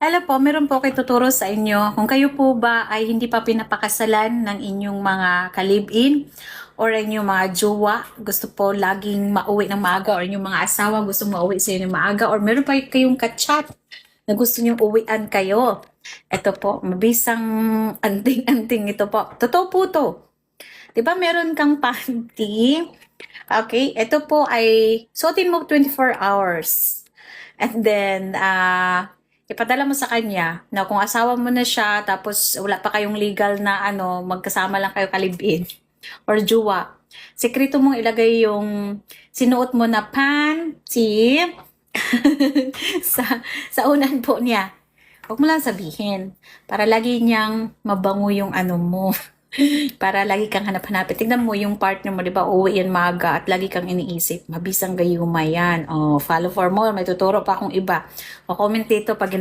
Hello po, meron po kayo tuturo sa inyo. Kung kayo po ba ay hindi pa pinapakasalan ng inyong mga kalib-in or inyong mga jowa, gusto po laging mauwi ng maaga or inyong mga asawa gusto mauwi sa inyo ng maaga or meron pa kayong kachat na gusto niyong uwian kayo. Ito po, mabisang anting-anting ito po. Totoo po to. 'Di ba meron kang panty? Okay, ito po ay suotin mo 24 hours. And then, ipadala mo sa kanya na kung asawa mo na siya, tapos wala pa kayong legal na magkasama lang kayo kalibin or jowa. Sekreto mong ilagay yung sinuot mo na panty sa unan po niya. Huwag mo lang sabihin. Para lagi niyang mabango yung ano mo. Para lagi kang hanap-hanapin. Tingnan mo yung partner mo, di ba? Uuwi yan maaga at lagi kang iniisip. Mabisang gayuma yan. Oh, follow for more. May tuturo pa akong iba. O comment dito pag